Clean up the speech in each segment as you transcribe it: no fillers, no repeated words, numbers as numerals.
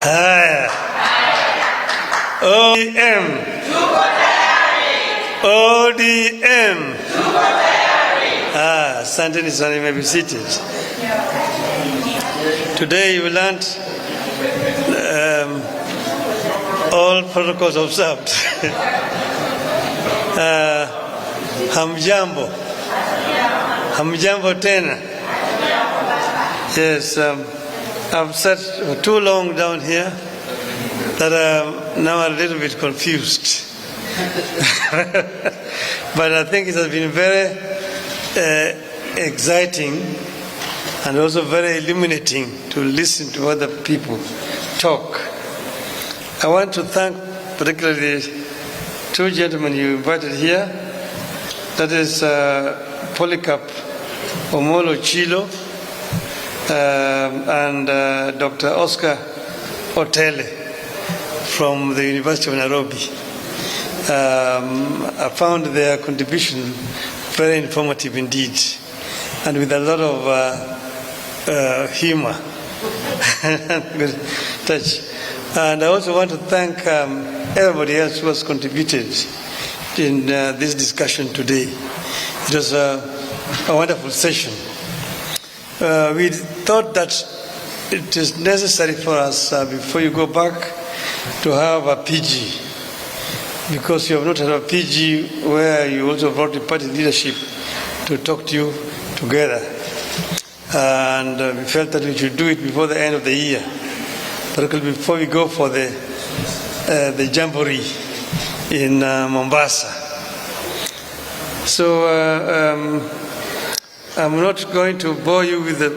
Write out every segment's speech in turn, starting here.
Haya. ODM. ODM. Asanteni sana, you may be seated. Today we learned all protocols observed. Hamjambo. Hamjambo tena. Yes, I've sat too long down here that now I'm a little bit confused. But I think it has been very exciting and also very illuminating to listen to other people talk. I want to thank particularly two gentlemen you invited here. That is Polycarp Omolo Chilo and Dr. Oscar Otele from the University of Nairobi. I found their contribution very informative indeed, and with a lot of humor and good touch. And I also want to thank everybody else who has contributed in this discussion today. It was a wonderful session. We thought that it is necessary for us, before you go back, to have a PG, because you have not had a PG where you also brought the party leadership to talk to you together. And we felt that we should do it before the end of the year, particularly before we go for the jamboree in Mombasa. So I'm not going to bore you with a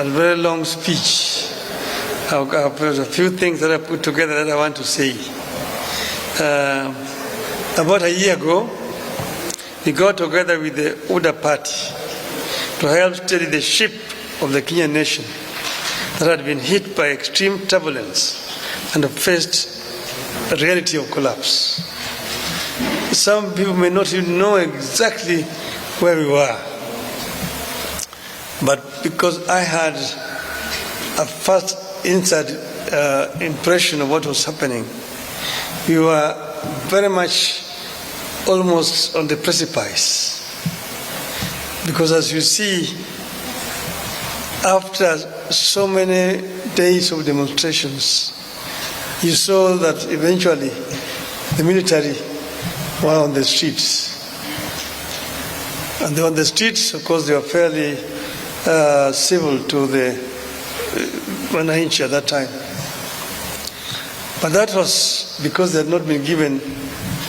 very long speech. There's a few things that I put together that I want to say. About a year ago, we got together with the UDA party to help steady the ship of the Kenyan nation that had been hit by extreme turbulence and faced a reality of collapse. Some people may not even know exactly where we were, but because I had a first inside impression of what was happening, we were very much almost on the precipice. Because as you see, after so many days of demonstrations, you saw that eventually the military were on the streets. And they were on the streets, of course, they were fairly civil to the Wananchi at that time. But that was because they had not been given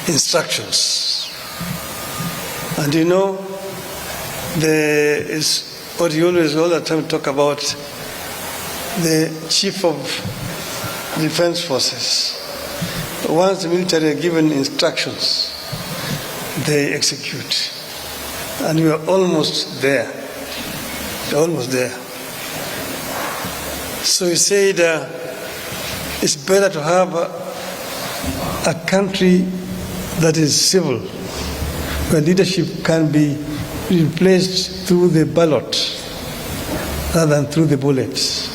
instructions. And you know, there is what you always all the time talk about, the chief of defense forces. Once the military are given instructions, they execute. And we are almost there. Almost there. So he said it's better to have a country that is civil, where leadership can be replaced through the ballot rather than through the bullets.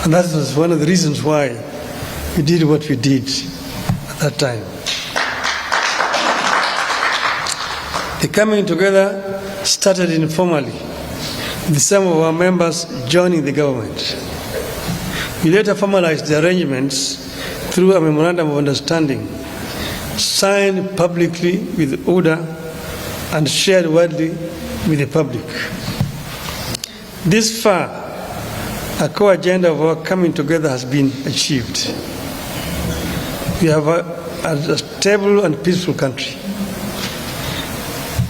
And that was one of the reasons why we did what we did at that time. The coming together started informally, with some of our members joining the government. We later formalized the arrangements through a memorandum of understanding signed publicly with UDA and shared widely with the public. This far, a core agenda of our coming together has been achieved. We have a stable and peaceful country.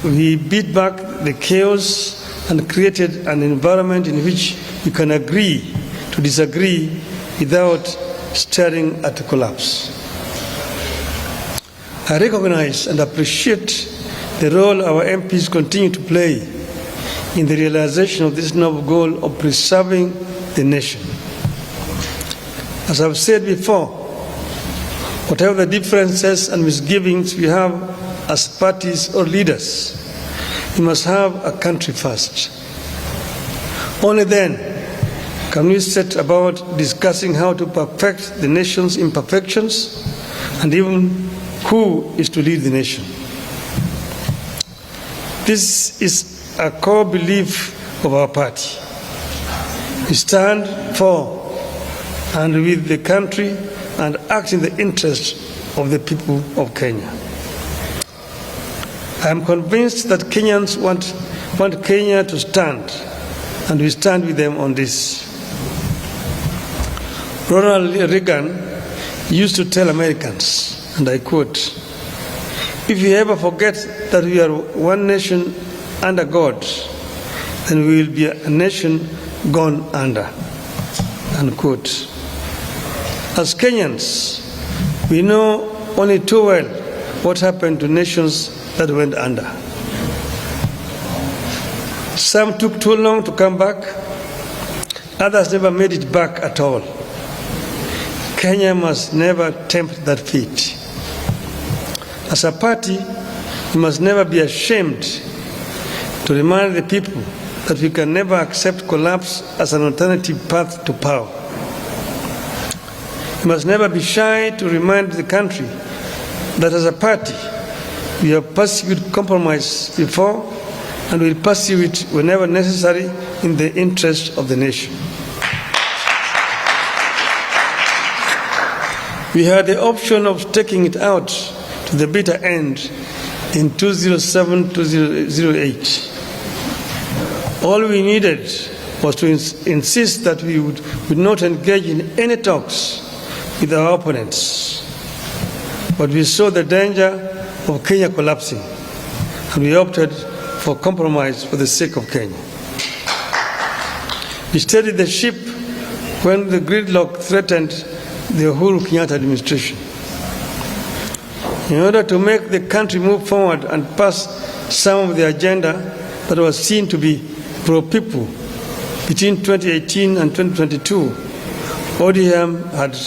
We beat back the chaos and created an environment in which we can agree to disagree without staring at a collapse. I recognize and appreciate the role our MPs continue to play in the realization of this noble goal of preserving the nation. As I've said before, whatever the differences and misgivings we have as parties or leaders, we must have a country first. Only then can we set about discussing how to perfect the nation's imperfections and even who is to lead the nation? This is a core belief of our party. We stand for and with the country and act in the interest of the people of Kenya. I am convinced that Kenyans want Kenya to stand, and we stand with them on this. Ronald Reagan used to tell Americans, and I quote, "If you ever forget that we are one nation under God, then we will be a nation gone under," unquote. As Kenyans, we know only too well what happened to nations that went under. Some took too long to come back, others never made it back at all. Kenya must never tempt that fate. As a party, we must never be ashamed to remind the people that we can never accept collapse as an alternative path to power. We must never be shy to remind the country that as a party, we have pursued compromise before and will pursue it whenever necessary in the interest of the nation. We had the option of taking it out to the bitter end in 2007-2008. All we needed was to insist that we would not engage in any talks with our opponents. But we saw the danger of Kenya collapsing, and we opted for compromise for the sake of Kenya. We steadied the ship when the gridlock threatened the Uhuru Kenyatta administration. In order to make the country move forward and pass some of the agenda that was seen to be pro-people between 2018 and 2022, ODM had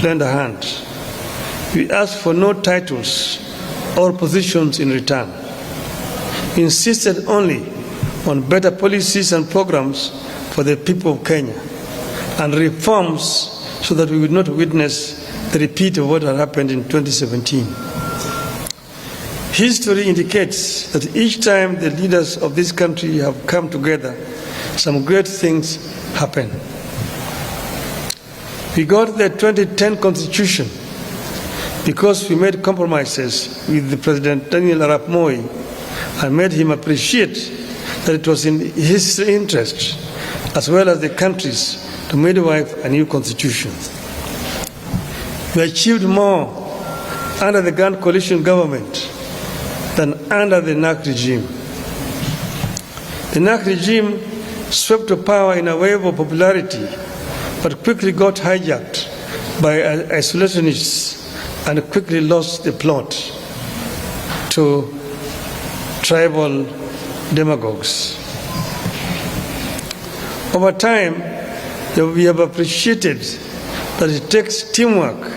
lent a hand. We asked for no titles or positions in return. We insisted only on better policies and programs for the people of Kenya and reforms so that we would not witness the repeat of what had happened in 2017. History indicates that each time the leaders of this country have come together, some great things happen. We got the 2010 Constitution because we made compromises with the President Daniel Arap Moi and made him appreciate that it was in his interest, as well as the country's, to midwife a new constitution. We achieved more under the Grand Coalition government than under the NAC regime. The NAC regime swept to power in a wave of popularity, but quickly got hijacked by isolationists and quickly lost the plot to tribal demagogues. Over time, we have appreciated that it takes teamwork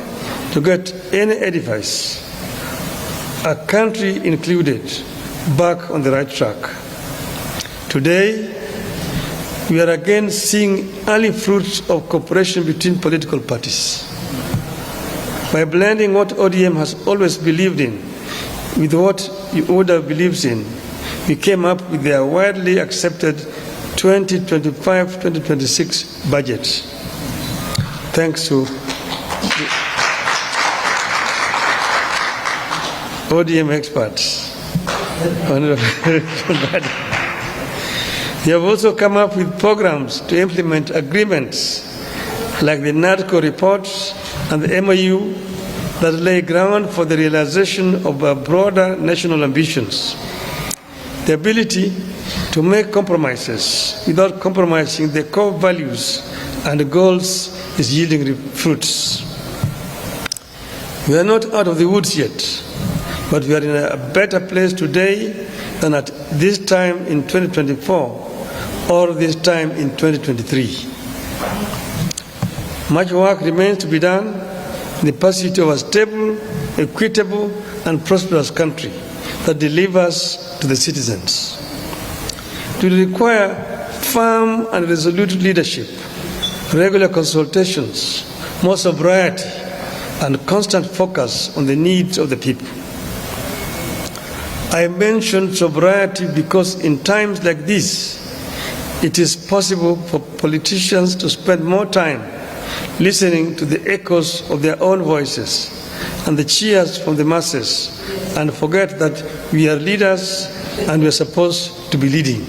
to get any edifice, a country included, back on the right track. Today, we are again seeing early fruits of cooperation between political parties. By blending what ODM has always believed in with what UODA believes in, we came up with their widely accepted 2025-2026 budget. Thanks to ODM experts. We have also come up with programs to implement agreements like the NADCO report and the MOU that lay ground for the realization of our broader national ambitions. The ability to make compromises without compromising the core values and goals is yielding fruits. We are not out of the woods yet, but we are in a better place today than at this time in 2024 or this time in 2023. Much work remains to be done in the pursuit of a stable, equitable, and prosperous country that delivers to the citizens. It will require firm and resolute leadership regular consultations, more sobriety, and constant focus on the needs of the people. I mentioned sobriety because in times like this, it is possible for politicians to spend more time listening to the echoes of their own voices and the cheers from the masses, and forget that we are leaders and we are supposed to be leading.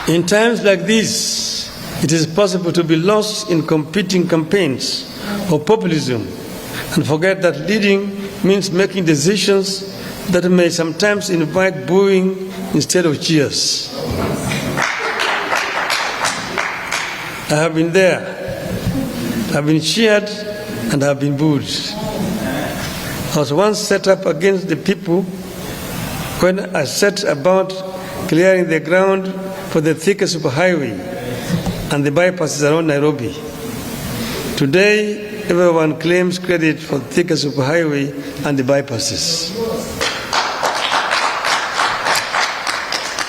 In times like this, it is possible to be lost in competing campaigns or populism and forget that leading means making decisions that may sometimes invite booing instead of cheers. I have been there, I've been cheered, and I've been booed. I was once set up against the people when I set about clearing the ground for the Thika superhighway and the bypasses around Nairobi. Today, everyone claims credit for the Thika superhighway and the bypasses.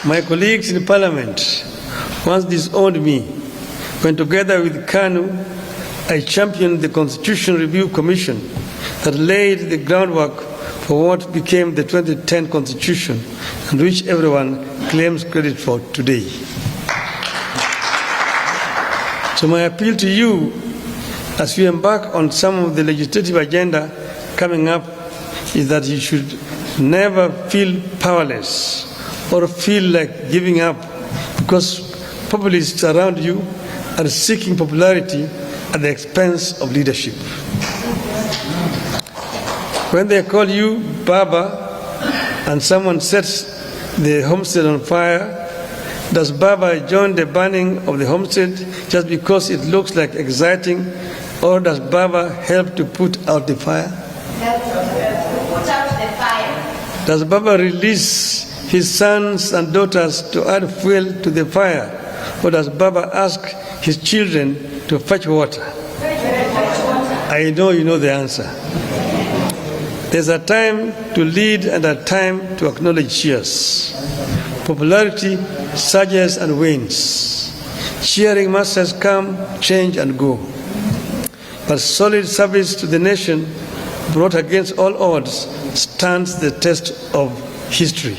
My colleagues in Parliament once disowned me when, together with KANU, I championed the Constitution Review Commission that laid the groundwork for what became the 2010 Constitution and which everyone claims credit for today. So my appeal to you as we embark on some of the legislative agenda coming up is that you should never feel powerless or feel like giving up because populists around you are seeking popularity at the expense of leadership. When they call you Baba and someone sets the homestead on fire, does Baba join the burning of the homestead just because it looks like exciting, or does Baba help to put out the fire? Put out the fire. Does Baba release his sons and daughters to add fuel to the fire, or does Baba ask his children to fetch water? I know you know the answer. There's a time to lead and a time to acknowledge cheers. Popularity surges and wanes. Cheering masses come, change and go. But solid service to the nation, brought against all odds, stands the test of history.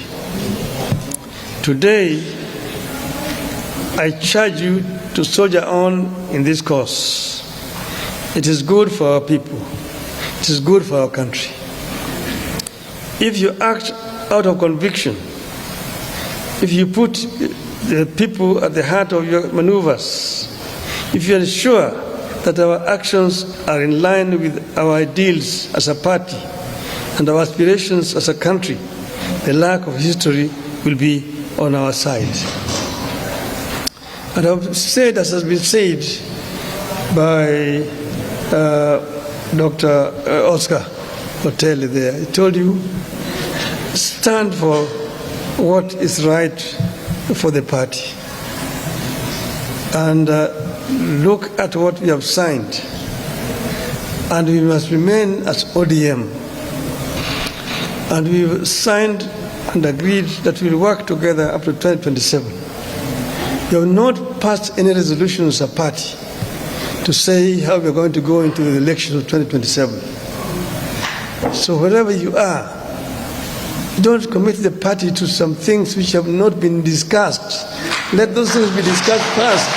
Today, I charge you to soldier on in this cause. It is good for our people. It is good for our country. If you act out of conviction, if you put the people at the heart of your maneuvers, if you are sure that our actions are in line with our ideals as a party and our aspirations as a country, the luck of history will be on our side. And I've said, as has been said by Dr. Oscar Hotel there, he told you, stand for what is right for the party and look at what we have signed, and we must remain as ODM, and we've signed and agreed that we'll work together up to 2027. We have not passed any resolution as a party to say how we're going to go into the election of 2027. So wherever you are, don't commit the party to some things which have not been discussed. Let those things be discussed first.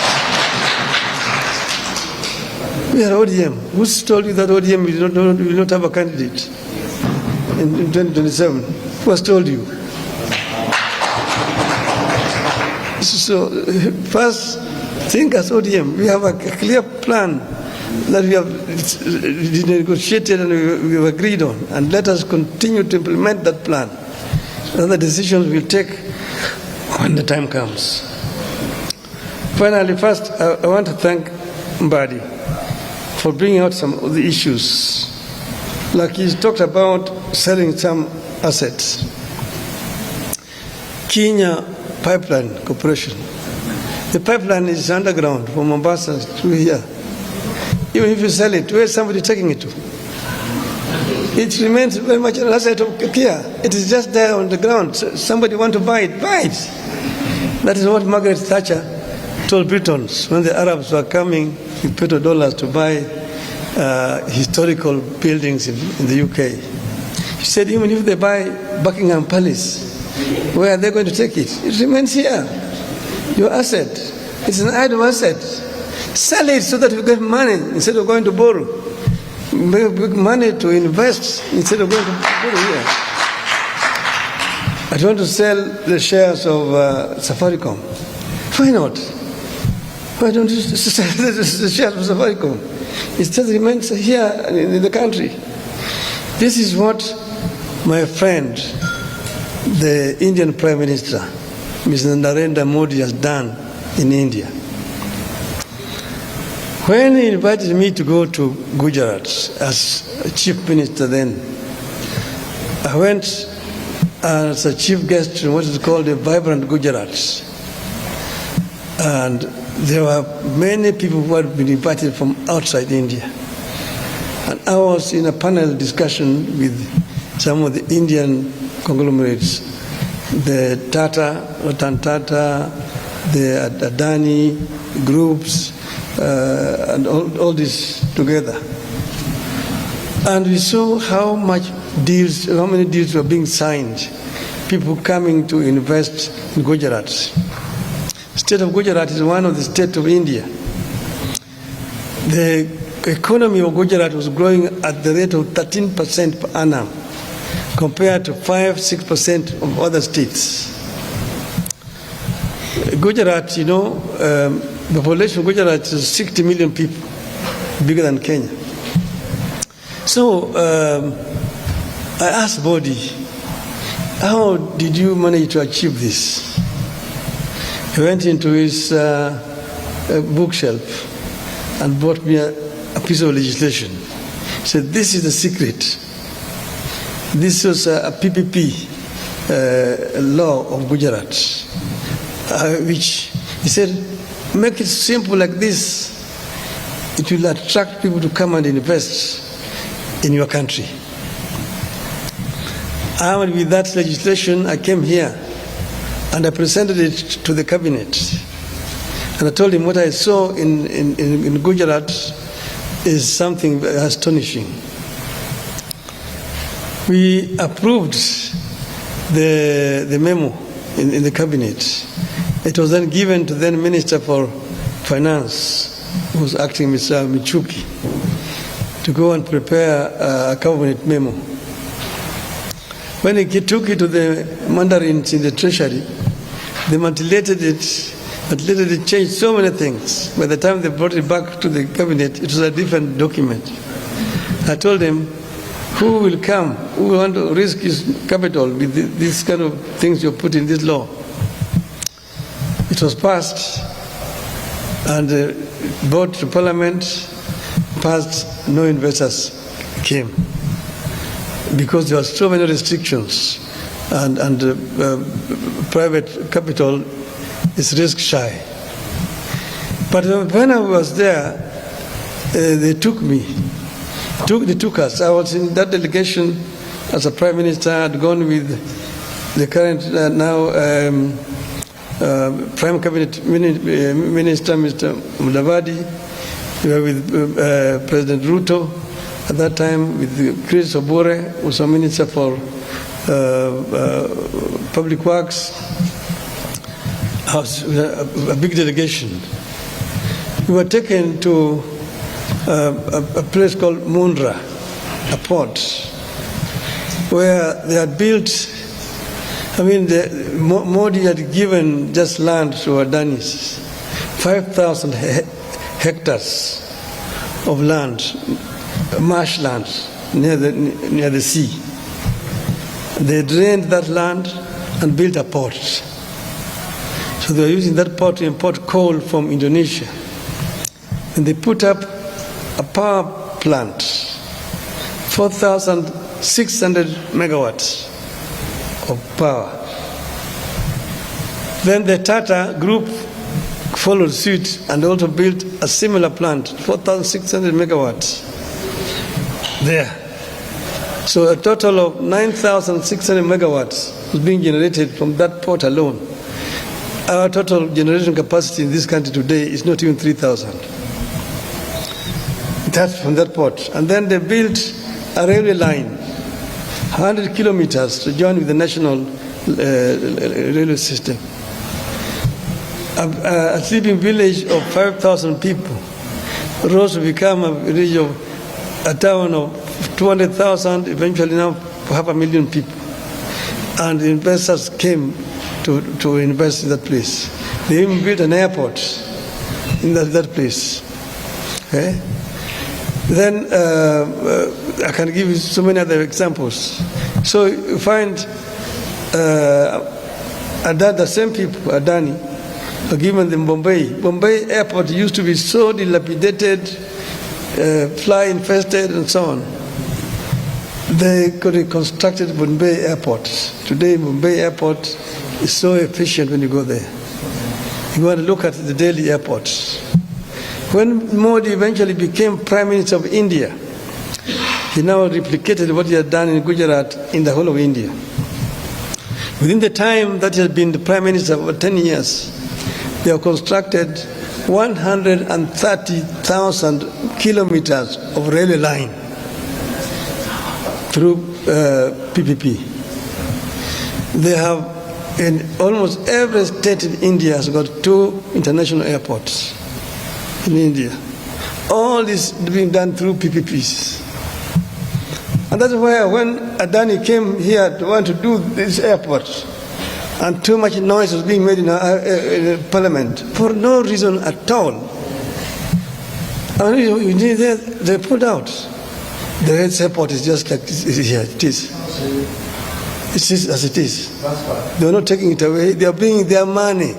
We are ODM. Who's told you that ODM will not have a candidate in 2027? Who has told you? So first, think as ODM. We have a clear plan that we have negotiated and we have agreed on, and let us continue to implement that plan. Other decisions we'll take when the time comes. Finally, first, I want to thank Mbadi for bringing out some of the issues. Like he talked about selling some assets. Kenya Pipeline Corporation. The pipeline is underground from Mombasa through here. Even if you sell it, where is somebody taking it to? It remains very much an asset of Kia. It is just there on the ground. So somebody want to buy it, buy it. That is what Margaret Thatcher told Britons when the Arabs were coming with petrodollars to buy historical buildings in the UK. She said, even if they buy Buckingham Palace, where are they going to take it? It remains here. Your asset. It's an idle asset. Sell it so that you get money instead of going to borrow. Make money to invest instead of going to borrow here. I want to sell the shares of Safaricom. Why not? Why don't you sell the shares of Safaricom? It just remains here in the country. This is what my friend, the Indian Prime Minister, Mr. Narendra Modi, has done in India. When he invited me to go to Gujarat as chief minister then, I went as a chief guest in what is called a vibrant Gujarat. And there were many people who had been invited from outside India. And I was in a panel discussion with some of the Indian conglomerates, the Tata, Ratan Tata, the Adani groups, and all this together. And we saw how many deals were being signed, people coming to invest in Gujarat. The state of Gujarat is one of the states of India. The economy of Gujarat was growing at the rate of 13% per annum, compared to 5-6% of other states. Gujarat, the population of Gujarat is 60 million people, bigger than Kenya. So I asked Modi, how did you manage to achieve this? He went into his bookshelf and brought me a piece of legislation. He said, this is the secret. This was a PPP law of Gujarat, which he said, make it simple like this. It will attract people to come and invest in your country. Armed with that legislation, I came here and I presented it to the cabinet. And I told him what I saw in Gujarat is something astonishing. We approved the memo in the cabinet. It was then given to then Minister for Finance, who was acting, Mr. Michuki, to go and prepare a cabinet memo. When he took it to the mandarins in the treasury, they manipulated it, changed so many things. By the time they brought it back to the cabinet, it was a different document. I told them, who will come, who will want to risk his capital with these kind of things you put in this law? It was passed and brought to Parliament, passed, no investors came because there were so many restrictions and private capital is risk shy. But when I was there, they took me. They took us. I was in that delegation as a prime minister. I had gone with the current prime cabinet minister, Mr. Mudavadi. We were with President Ruto at that time, with Chris Obore, who was a minister for public works. I was a big delegation. We were taken to a place called Mundra, a port, where they had built, Modi had given just land to Adanis, 5,000 hectares of land, marshland near the sea. They drained that land and built a port. So they were using that port to import coal from Indonesia. And they put up a power plant, 4,600 megawatts of power. Then the Tata group followed suit and also built a similar plant, 4,600 megawatts there. So a total of 9,600 megawatts was being generated from that port alone. Our total generation capacity in this country today is not even 3,000. That's from that port. And then they built a railway line, 100 kilometers to join with the national railway system. A sleeping village of 5,000 people rose to become a village of a town of 200,000, eventually now 500,000 people. And the investors came to invest in that place. They even built an airport in that place. Okay? Then I can give you so many other examples. So you find the same people, Adani, are given them Bombay. Bombay airport used to be so dilapidated, fly infested and so on. They could have constructed Bombay airport. Today Bombay airport is so efficient when you go there. You want to look at the Delhi airport. When Modi eventually became Prime Minister of India, he now replicated what he had done in Gujarat in the whole of India. Within the time that he has been the Prime Minister for 10 years, they have constructed 130,000 kilometers of railway line through PPP. They have, in almost every state in India has got 2 international airports in India. All this being done through PPPs. And that's why when Adani came here to want to do this airport, and too much noise was being made in Parliament for no reason at all, and they pulled out. The Red Airport is just like here. It is. It is as it is. They are not taking it away. They are bringing their money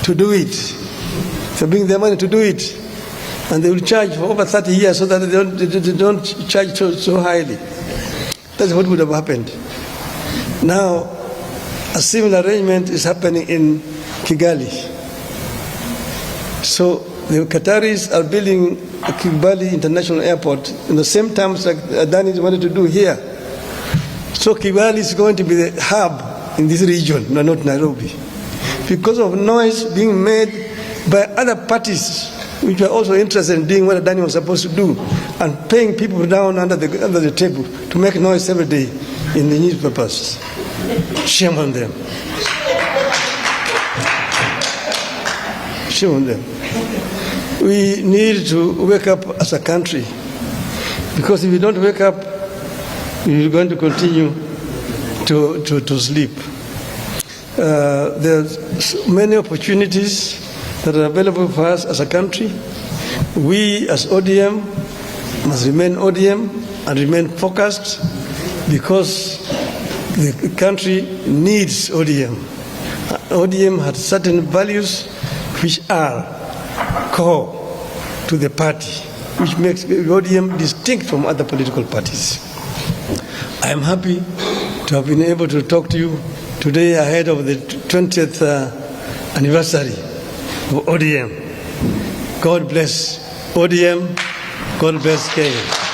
to do it. They are bringing their money to do it, and they will charge for over 30 years so that they don't charge so highly. That's what would have happened. Now, a similar arrangement is happening in Kigali. So the Qataris are building a Kigali International Airport in the same terms like Adani wanted to do here. So Kigali is going to be the hub in this region, no, not Nairobi, because of noise being made by other parties which are also interested in doing what Adani was supposed to do and paying people down under the table to make noise every day in the newspapers. Shame on them. Shame on them. We need to wake up as a country, because if we don't wake up, we're going to continue to sleep. There's many opportunities that are available for us as a country. We as ODM must remain ODM and remain focused, because the country needs ODM. ODM has certain values which are core to the party, which makes ODM distinct from other political parties. I am happy to have been able to talk to you today ahead of the 20th anniversary of ODM. God bless ODM. God bless Kenya.